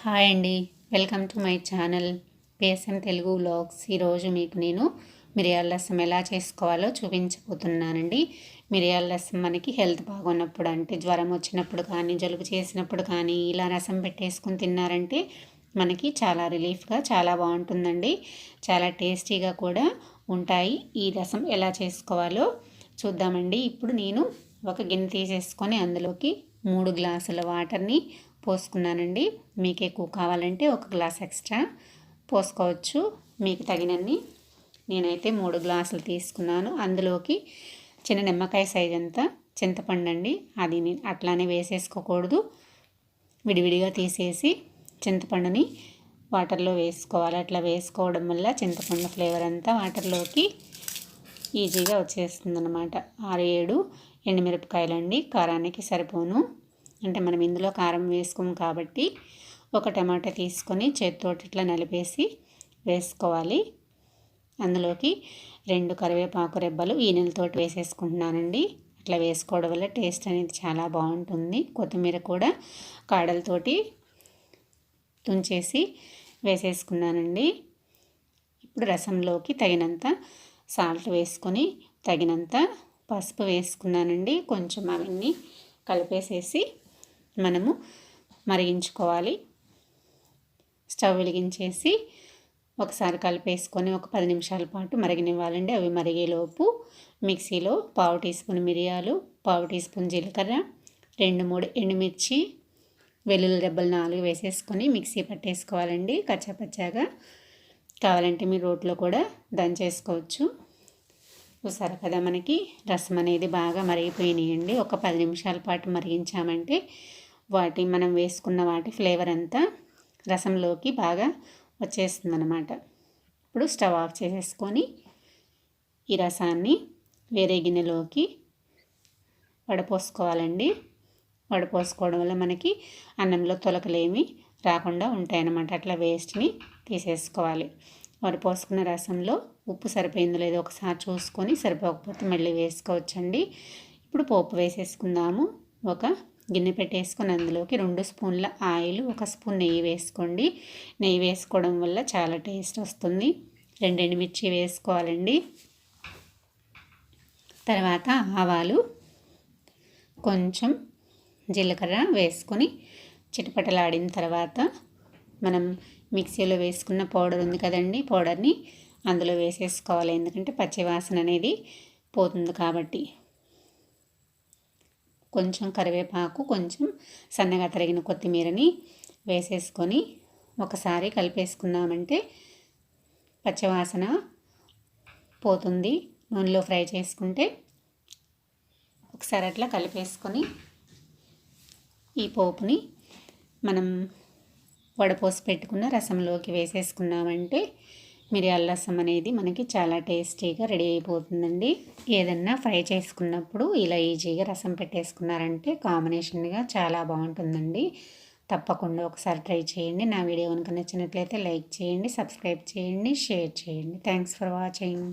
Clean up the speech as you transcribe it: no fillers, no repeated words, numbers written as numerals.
Hi అండి. Welcome to my channel PSM Telugu vlogs. ఈరోజు మీకు నేను మిరియాల రసం ఎలా చేసుకోవాలో చూపించబోతున్నానండి. మిరియాల రసం మనకి హెల్త్ బాగున్నప్పుడు, అంటే జ్వరం వచ్చినప్పుడు కానీ, జలుబు చేసినప్పుడు కానీ ఇలా రసం పెట్టేసుకుని తిన్నారంటే మనకి చాలా రిలీఫ్గా చాలా బాగుంటుందండి. చాలా టేస్టీగా కూడా ఉంటాయి. ఈ రసం ఎలా చేసుకోవాలో చూద్దామండి. ఇప్పుడు నేను ఒక గిన్నె తీసేసుకొని అందులోకి 3 గ్లాసుల వాటర్ని పోసుకున్నానండి. మీకు ఎక్కువ కావాలంటే ఒక గ్లాస్ ఎక్స్ట్రా పోసుకోవచ్చు, మీకు తగినన్ని. నేనైతే 3 గ్లాసులు తీసుకున్నాను. అందులోకి చిన్న నిమ్మకాయ సైజ్ అంతా చింతపండు అండి. అది అట్లానే వేసేసుకోకూడదు, విడివిడిగా తీసేసి చింతపండుని వాటర్లో వేసుకోవాలి. అట్లా వేసుకోవడం వల్ల చింతపండు ఫ్లేవర్ అంతా వాటర్లోకి ఈజీగా వచ్చేస్తుంది అనమాట. 6-7 ఎండుమిరపకాయలండి, కారానికి సరిపోను. అంటే మనం ఇందులో కారం వేసుకోము కాబట్టి ఒక టమాటా తీసుకొని చేతితోటి ఇట్లా నలిపేసి వేసుకోవాలి. అందులోకి 2 కరివేపాకు రెబ్బలు ఈ నెలతోటి వేసేసుకుంటున్నానండి. అట్లా వేసుకోవడం వల్ల టేస్ట్ అనేది చాలా బాగుంటుంది. కొత్తిమీర కూడా కాడలతోటి తుంచేసి వేసేసుకున్నానండి. ఇప్పుడు రసంలోకి తగినంత సాల్ట్ వేసుకొని తగినంత పసుపు వేసుకున్నానండి. కొంచెం అవన్నీ కలిపేసేసి మనము మరిగించుకోవాలి. స్టవ్ వెలిగించేసి ఒకసారి కలిపేసుకొని ఒక 10 నిమిషాల పాటు మరిగనివ్వాలండి. అవి మరిగేలోపు మిక్సీలో 1/2 టీ స్పూన్ మిరియాలు, 1/2 టీ స్పూన్ జీలకర్ర, 2-3 ఎండుమిర్చి, వెల్లుల్లి రెబ్బలు 4 వేసేసుకొని మిక్సీ పట్టేసుకోవాలండి కచ్చాపచ్చాగా. కావాలంటే మీరు రోట్లో కూడా దంచేసుకోవచ్చు. చూసారు కదా, మనకి రసం అనేది బాగా మరిగిపోయినాయండి. ఒక 10 నిమిషాల పాటు మరిగించామంటే మనం వేసుకున్న వాటి ఫ్లేవర్ అంతా రసంలోకి బాగా వచ్చేస్తుంది అన్నమాట. ఇప్పుడు స్టవ్ ఆఫ్ చేసేసుకొని ఈ రసాన్ని వేరే గిన్నెలోకి వడపోసుకోవాలండి. వడపోసుకోవడం వల్ల మనకి అన్నంలో తొలకలేమి రాకుండా ఉంటాయన్నమాట. అట్లా వేస్ట్ని తీసేసుకోవాలి. వడపోసుకున్న రసంలో ఉప్పు సరిపోయిందో లేదో ఒకసారి చూసుకొని, సరిపోకపోతే మళ్ళీ వేసుకోవచ్చండి. ఇప్పుడు పోపు వేసేసుకుందాము. ఒక గిన్నె పెట్టేసుకొని అందులోకి 2 స్పూన్ల ఆయిల్, 1 స్పూన్ నెయ్యి వేసుకోండి. నెయ్యి వేసుకోవడం వల్ల చాలా టేస్ట్ వస్తుంది. 2 ఎండుమిర్చి వేసుకోవాలండి. తర్వాత ఆవాలు, కొంచెం జీలకర్ర వేసుకొని చిటపటలాడిన తర్వాత మనం మిక్సీలో వేసుకున్న పౌడర్ ఉంది కదండి, పౌడర్ని అందులో వేసేసుకోవాలి. ఎందుకంటే పచ్చివాసన అనేది పోతుంది కాబట్టి. కొంచెం కరివేపాకు, కొంచెం సన్నగా తరిగిన కొత్తిమీరని వేసేసుకొని ఒకసారి కలిపేసుకున్నామంటే పచ్చివాసన పోతుంది. నూనెలో ఫ్రై చేసుకుంటే ఒకసారి అట్లా కలిపేసుకొని ఈ పోపుని మనం వడపోసి పెట్టుకున్న రసంలోకి వేసేసుకున్నామంటే మిరియాల రసం అనేది మనకి చాలా టేస్టీగా రెడీ అయిపోతుందండి. ఏదన్నా ఫ్రై చేసుకున్నప్పుడు ఇలా ఈజీగా రసం పెట్టేసుకున్నారంటే కాంబినేషన్గా చాలా బాగుంటుందండి. తప్పకుండా ఒకసారి ట్రై చేయండి. నా వీడియో కనుక నచ్చినట్లయితే లైక్ చేయండి, సబ్స్క్రైబ్ చేయండి, షేర్ చేయండి. Thanks for watching.